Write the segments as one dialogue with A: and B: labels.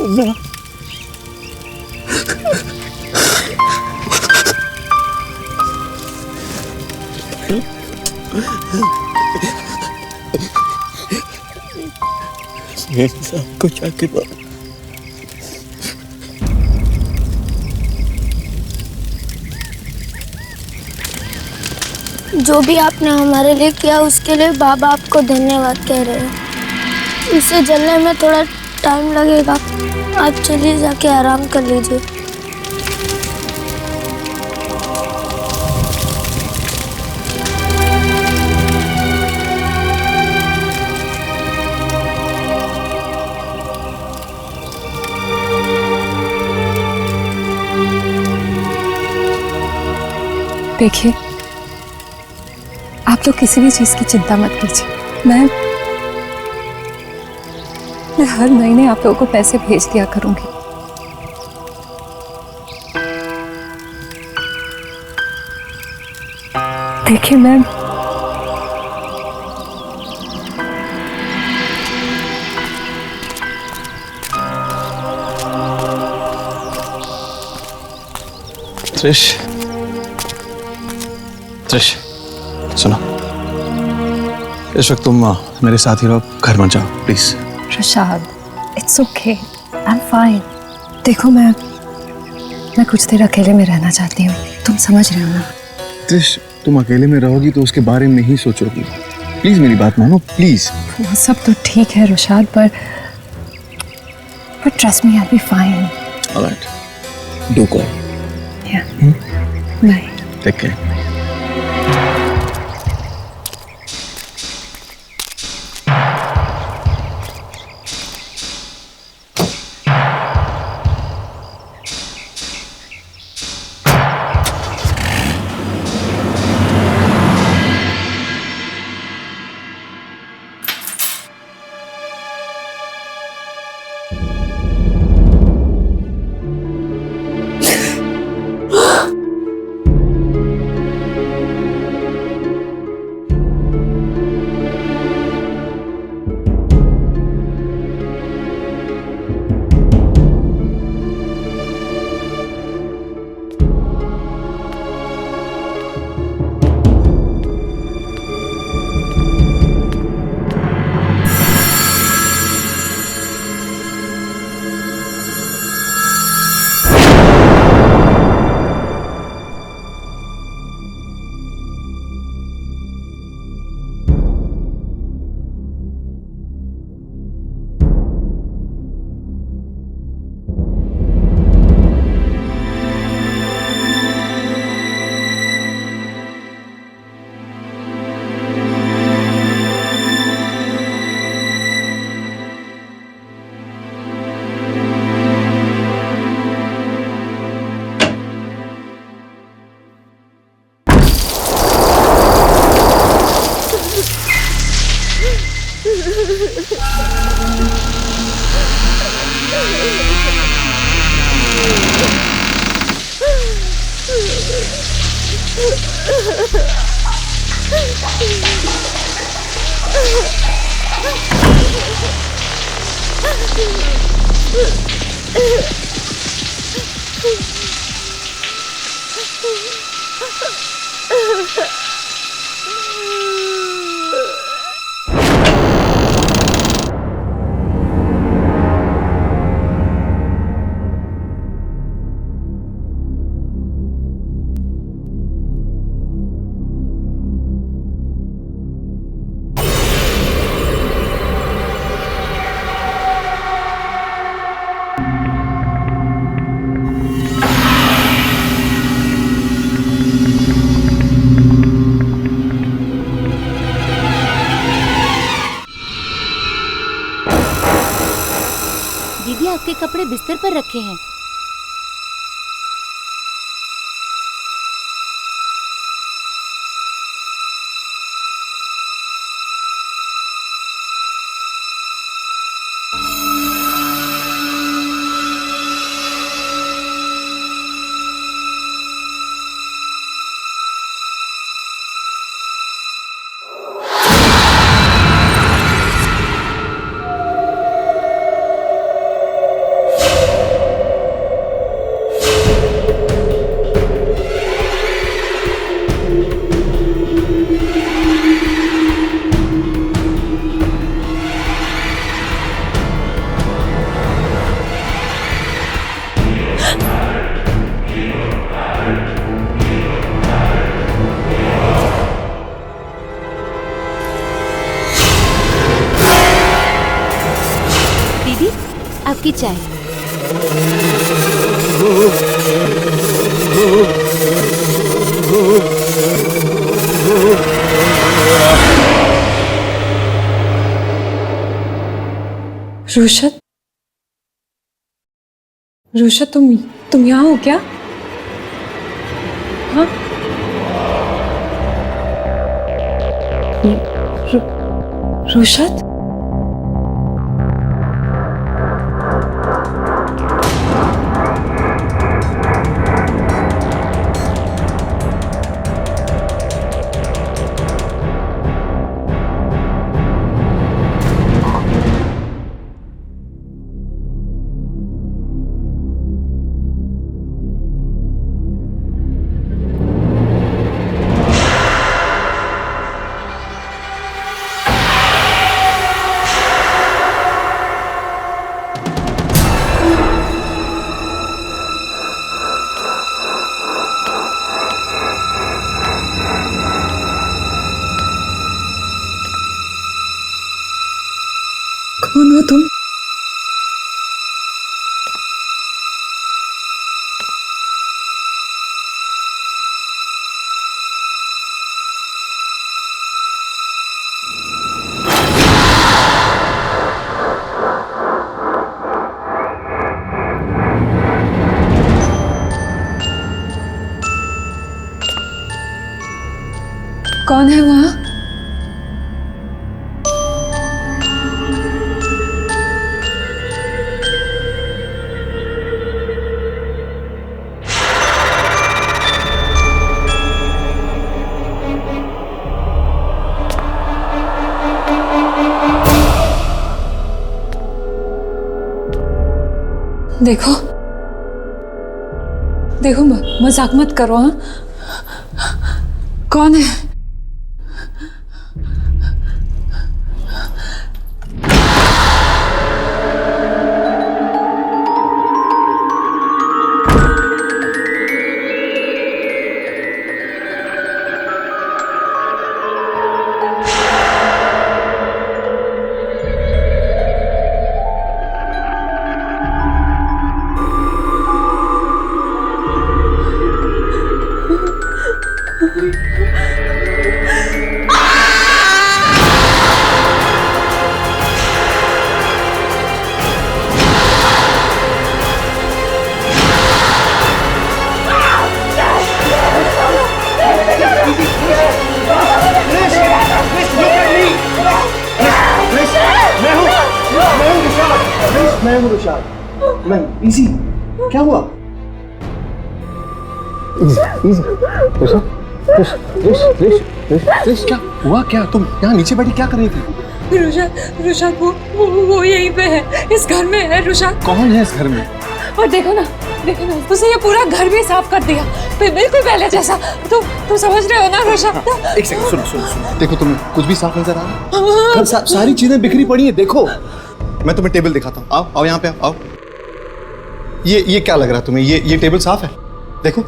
A: ना। सबको जाके
B: जो भी आपने हमारे लिए किया उसके लिए बाबा आपको धन्यवाद कह रहे हैं। इसे जलने में थोड़ा टाइम लगेगा, आप चलिए जाके आराम कर लीजिए।
C: देखिए, आप लोग किसी भी चीज की चिंता मत कीजिए। मैं हर महीने आप लोगों को पैसे भेज दिया करूंगी। देखिए मैम,
A: त्रिश, त्रिश सुनो, इस वक्त तुम मेरे साथ ही रहो, घर मत जाओ please.
C: Rashad, it's okay, I am fine. देखो मैं कुछ देर अकेले में रहना चाहती हूँ, तुम समझ रहे हो ना?
A: त्रिश, तुम अकेले में रहोगी तो उसके बारे में ही सोचोगी। प्लीज मेरी बात मानो प्लीज।
C: वो सब तो ठीक है रशाद, पर trust me, I will be fine.
A: Alright, do call.
C: या बाय,
A: टेक केयर।
D: दीदी, आपके कपड़े बिस्तर पर रखे हैं। आपकी चाय।
C: रुशत, रुशत तुम यहाँ हो क्या? हाँ? रुशत? कौन हो तुम? कौन है वहां? देखो देखो, मजाक मत करो। हाँ, कौन है?
A: मैं हूँ रुशाद। मैं इजी। क्या हुआ? क्या हुआ? क्या तुम यहाँ नीचे बैठी क्या कर रही थी?
C: रुशाद वो यहीं पे है, इस घर में है। रुशाद
A: कौन है इस घर में?
C: और देखो ना उसने ये पूरा घर भी साफ कर दिया, बिल्कुल पहले जैसा। तुम समझ रहे हो ना रुशाद?
A: एक सेकंड, सुनो। देखो, तुम्हें कुछ भी साफ नजर आ रहा है? सारी चीजें बिखरी पड़ी है। देखो, मैं तुम्हें टेबल दिखाता हूँ। आओ यहाँ पे आओ। ये क्या लग रहा है तुम्हें? ये टेबल साफ है? देखो,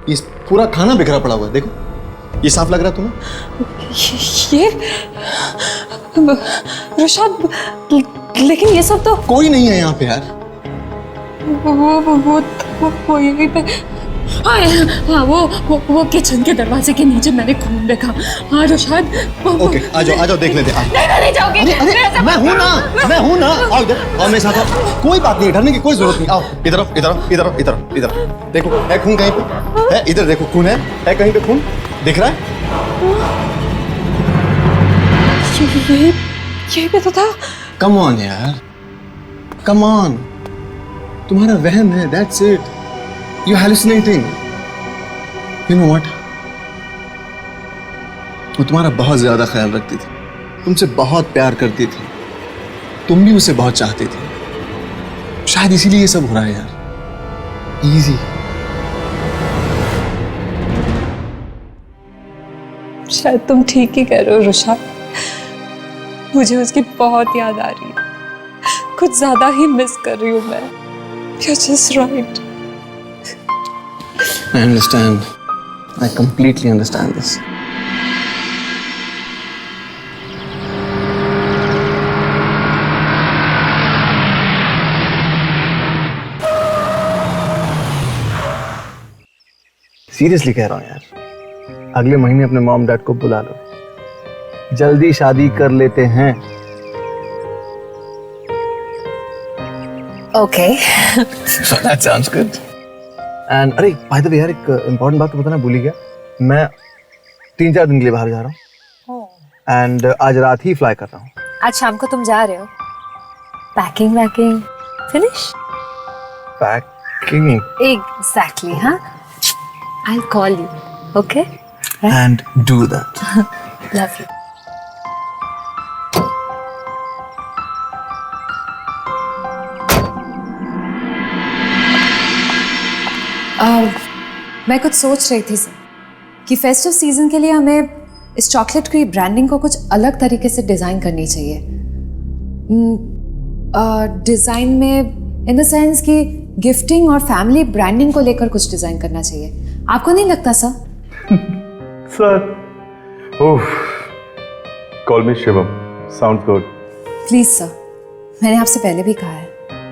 A: ये पूरा खाना बिखरा पड़ा हुआ है। देखो, ये साफ लग रहा है तुम्हें?
C: ये रुशाद, लेकिन ये सब तो
A: कोई नहीं है यहाँ पे यार।
C: वो यहीं पे। हाँ, वो किचन के दरवाजे के नीचे मैंने खून देखा। हाँ रुशाद।
A: ओके, आ जाओ देख लेते हैं।
C: नहीं जाओगे।
A: अरे मैं हूँ ना। आओ इधर, आओ मेरे साथ आओ। कोई बात नहीं, डरने की कोई जरूरत नहीं। आओ इधर। देखो, है खून कहीं पे? है इधर, देखो खून है कहीं पे? खून दिख रहा है?
C: ये भी तो था।
A: कम ऑन यार, कम ऑन। तुम्हारा वहम है, that's it. You're hallucinating. You know what? वो तुम्हारा बहुत ज्यादा ख्याल रखती थी, तुमसे बहुत प्यार करती थी, तुम भी उसे बहुत चाहते थे। शायद इसीलिए ये सब हो रहा है यार। इजी।
C: शायद तुम ठीक ही कह रहे हो रुशाद। मुझे उसकी बहुत याद आ रही है, कुछ ज्यादा ही मिस कर रही हूँ मैं। You're just right.
A: I understand. I completely understand this. Seriously कह रहा हूँ यार, अगले महीने अपने मॉम डैड को बुला लो, जल्दी शादी कर लेते हैं।
C: Okay.
A: That sounds good. And अरे by the way यार, एक इम्पोर्टेंट बात तो बताना भूल ही गया, मैं 3-4 दिन के लिए बाहर जा रहा हूँ एंड आज रात ही फ्लाई कर रहा हूँ।
C: आज शाम को तुम जा रहे हो? पैकिंग वैकिंग फिनिश?
A: Packing
C: exactly. हाँ, I'll call you. Okay?
A: and do that.
C: Love you. मैं कुछ सोच रही थी सर कि फेस्टिव सीजन के लिए हमें इस चॉकलेट की ब्रांडिंग को कुछ अलग तरीके से डिज़ाइन करनी चाहिए। डिज़ाइन में इन द सेंस कि गिफ्टिंग और फैमिली ब्रांडिंग को लेकर कुछ डिज़ाइन करना चाहिए। आपको नहीं लगता sir?
E: Sir. Oh. Call me Shivam. Sounds good.
C: Please sir, मैंने आपसे पहले भी कहा है,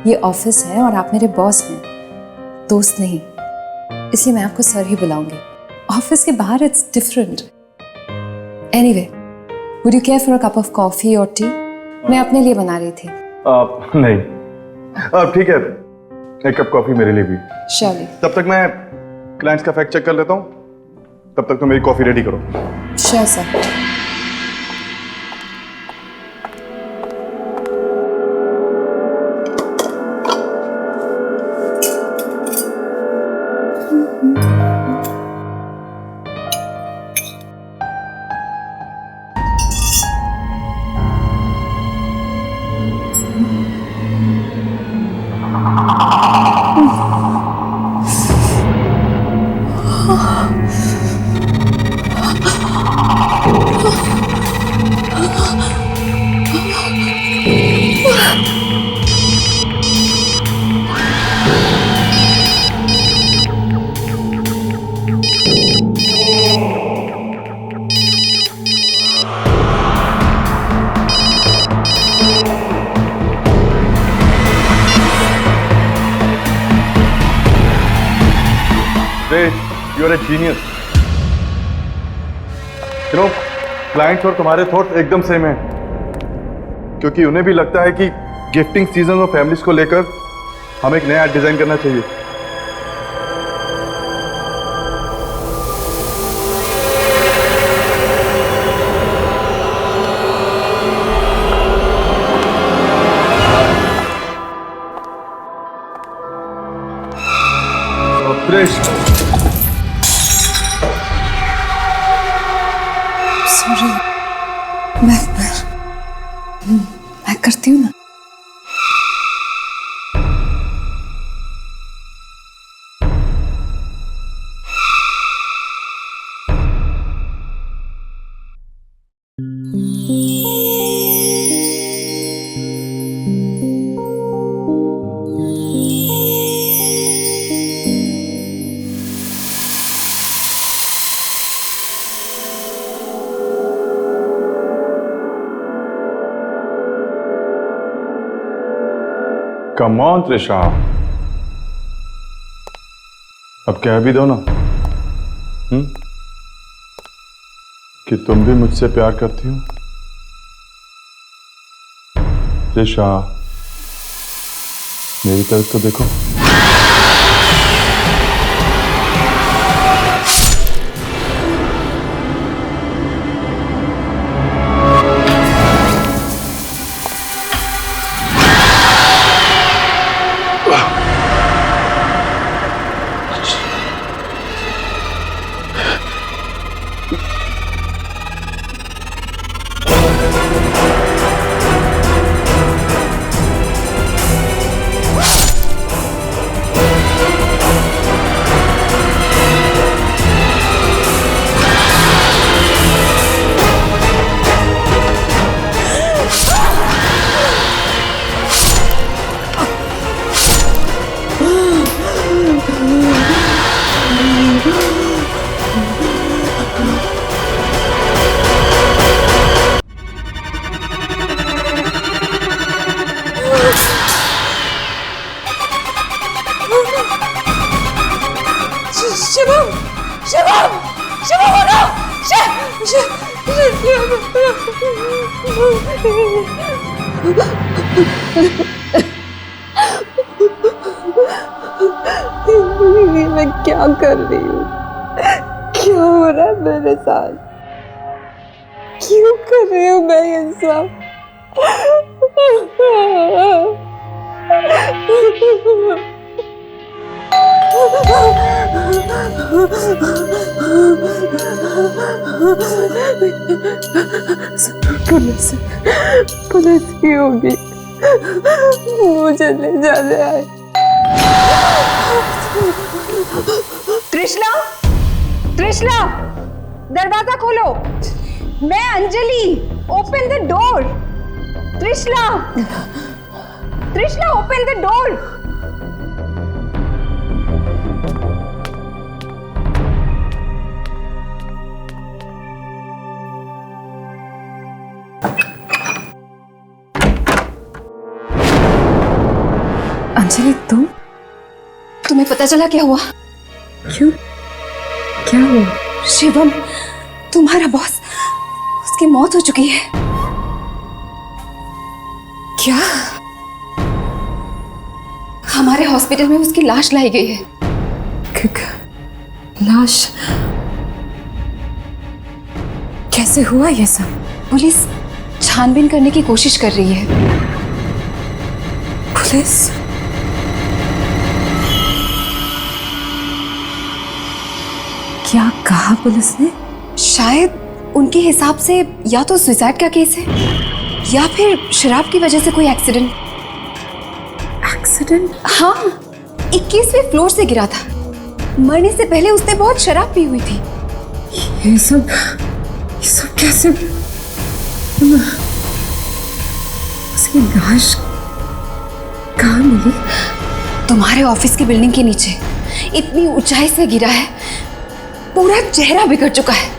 C: ये ऑफिस है और आप मेरे बॉस हैं, दोस्त नहीं, इसलिए मैं आपको सर ही बुलाऊंगी। ऑफिस के बाहर it's different. Anyway, would you care for a cup of coffee और टी? मैं अपने लिए बना रही थी।
E: नहीं, ठीक है, एक कप कॉफी मेरे लिए भी।
C: श्योरली।
E: तब तक मैं क्लाइंट्स का फैक्ट चेक कर लेता हूँ, तब तक तो मेरी कॉफी रेडी करो।
C: Sure sir.
E: You are a genius. You know, clients और तुम्हारे थॉट एकदम सेम है, क्योंकि उन्हें भी लगता है कि गिफ्टिंग सीजन और फैमिलीज को लेकर हमें एक नया डिजाइन करना चाहिए।
C: सॉरी, मैं करती हूँ ना।
E: कम ऑन त्रिशा, अब कह भी दो ना कि तुम भी मुझसे प्यार करती हो। त्रिशा, मेरी तरफ तो देखो।
C: मैं क्या कर रही हूँ? क्या हो रहा है मेरे साथ? क्यों कर रही हूँ मैं ये सब? पुलिस पुलिस की होगी, मुझे ले जाने आए।
F: त्रिशला, त्रिशला, दरवाजा खोलो। मैं Anjali, open the door. Trishala, Trishala, open the door.
C: Anjali, तुम्हें पता चला क्या हुआ? क्यों? क्या हुआ? शिवम, तुम्हारा बॉस, उसकी मौत हो चुकी है। क्या? हमारे हॉस्पिटल में उसकी लाश लाई गई है। लाश? कैसे हुआ ये सब? पुलिस छानबीन करने की कोशिश कर रही है। पुलिस? क्या कहा पुलिस ने? शायद उनके हिसाब से या तो सुसाइड का केस है या फिर शराब की वजह से कोई एक्सीडेंट। एक्सीडेंट? हाँ, 21वें फ्लोर से गिरा था। मरने से पहले उसने बहुत शराब पी हुई थी। ये सब कैसे? उसकी लाश कहाँ मिली? तुम्हारे ऑफिस की बिल्डिंग के नीचे। इतनी ऊंचाई से गिरा है, पूरा चेहरा बिगड़ चुका है।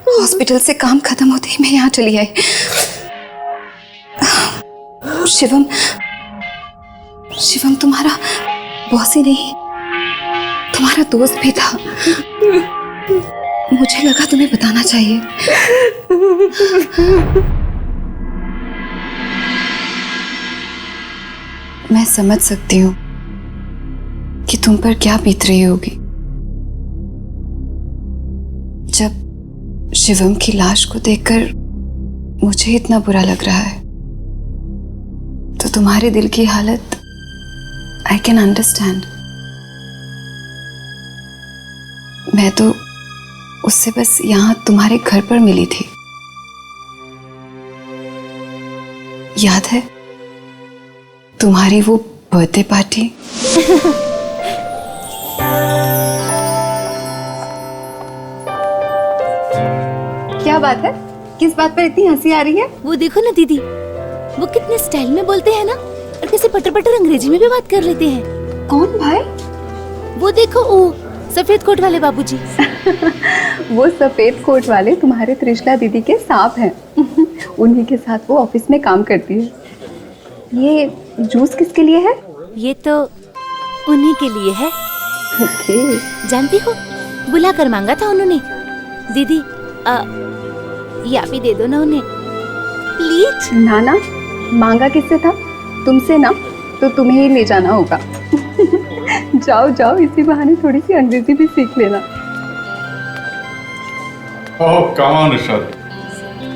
C: हॉस्पिटल से काम खत्म होते ही मैं यहाँ चली आई। शिवम तुम्हारा बॉस ही नहीं, तुम्हारा दोस्त भी था। मुझे लगा तुम्हें बताना चाहिए। मैं समझ सकती हूँ कि तुम पर क्या बीत रही होगी जब शिवम की लाश को देखकर मुझे इतना बुरा लग रहा है। तो तुम्हारे दिल की हालत आई कैन अंडरस्टैंड। मैं तो उससे बस यहाँ तुम्हारे घर पर मिली थी। याद है तुम्हारी वो बर्थडे पार्टी? क्या बात है? किस बात पर इतनी हंसी आ रही है?
D: वो देखो ना दीदी, वो कितने स्टाइल में बोलते हैं ना, और कैसे पटर पटर अंग्रेजी में भी बात कर लेते हैं।
C: कौन भाई?
D: वो देखो, वो सफेद कोट वाले बाबूजी।
C: वो सफेद कोट वाले तुम्हारे त्रिशला दीदी के सांप हैं। उन्हीं के साथ वो ऑफिस में काम करती है। ये जूस किसके लिए है?
D: ये तो उन्हीं के लिए है।
C: ओके।
D: जानती हो, बुला कर मांगा था उन्होंने। दीदी ये आप ही दे दो ना उन्हें प्लीज।
C: ना ना, मांगा किससे था? तुमसे ना, तो तुम्हें ही ले जाना होगा। जाओ जाओ, इसी बहाने थोड़ी सी अंग्रेजी भी सीख लेना।
E: Oh come on Rishabh,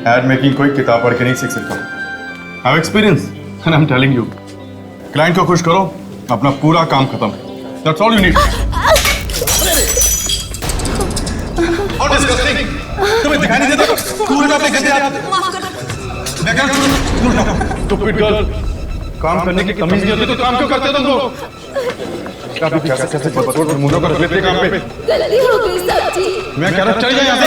E: ad making कोई किताब पढ़ के नहीं सीख सकता। Have experience and I am telling you, client को खुश करो, अपना पूरा काम खत्म। That's all you need. और डिस्गस्टिंग, तुम्हें दिखाई नहीं देता? दूर हटो अपने गंदे हाथ। मैं क्या करूं? स्टूपिड गर्ल, काम करने की तमीज नहीं होती तो काम क्यों करते हो तुम लोग? अभी कैसे बदतमीज मुंडों का रख लेते काम पे।
D: गलती हो गई साथी।
E: मैं कह रहा हूं चल जा यहाँ से।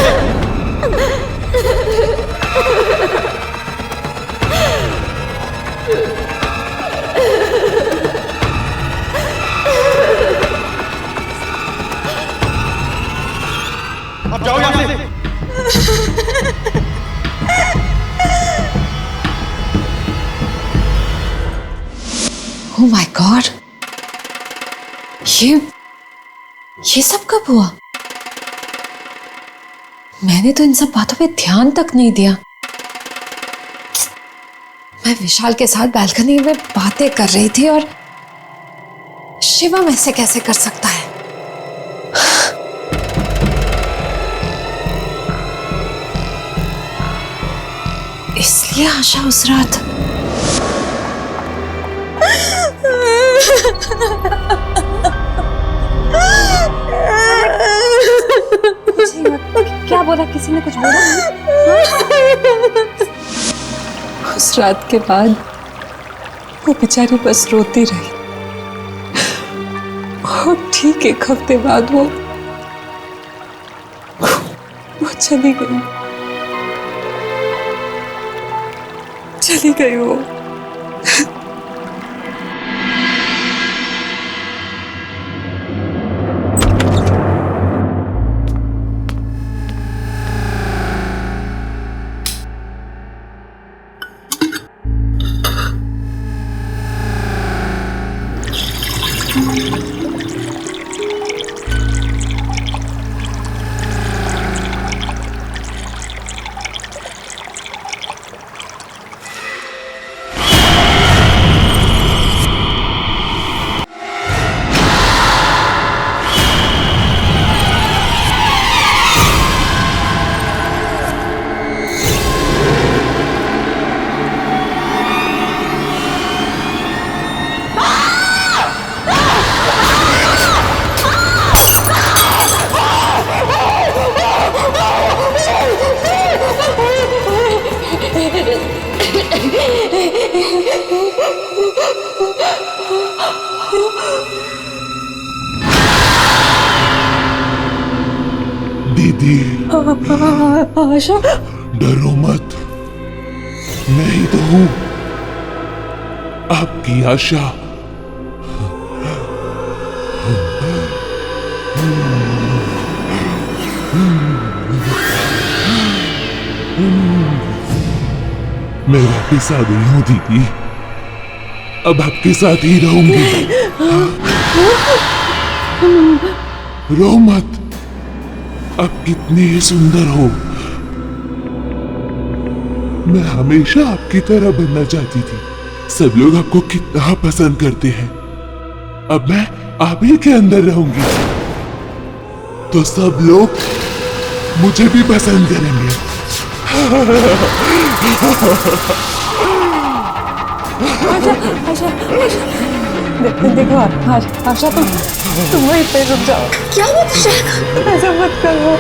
C: ओह माय गॉड, ये सब कब हुआ? मैंने तो इन सब बातों पे ध्यान तक नहीं दिया। मैं विशाल के साथ बालकनी में बातें कर रही थी और शिवम ऐसे कैसे कर सकता है? इसलिए आशा उस रात क्या बोला? किसी ने कुछ बोला? उस रात के बाद वो बेचारी बस रोती रही और ठीक 1 हफ्ते बाद वो चली गई वो।
E: दीदी,
C: आशा,
E: डरो मत, मैं ही तो हूं आपकी आशा। मैं वापिस आ गई हूं दीदी, अब आपके साथ ही रहूंगी। रो मत, आप कितनी सुंदर हो। मैं हमेशा आपकी तरह बनना चाहती थी। सब लोग आपको कितना पसंद करते हैं। अब मैं आप ही के अंदर रहूंगी तो सब लोग मुझे भी पसंद करेंगे।
C: देखो आशा, तुम वहीं पे रुक जाओ।
B: क्या हुआ तुझे?
C: ऐसा मत करो।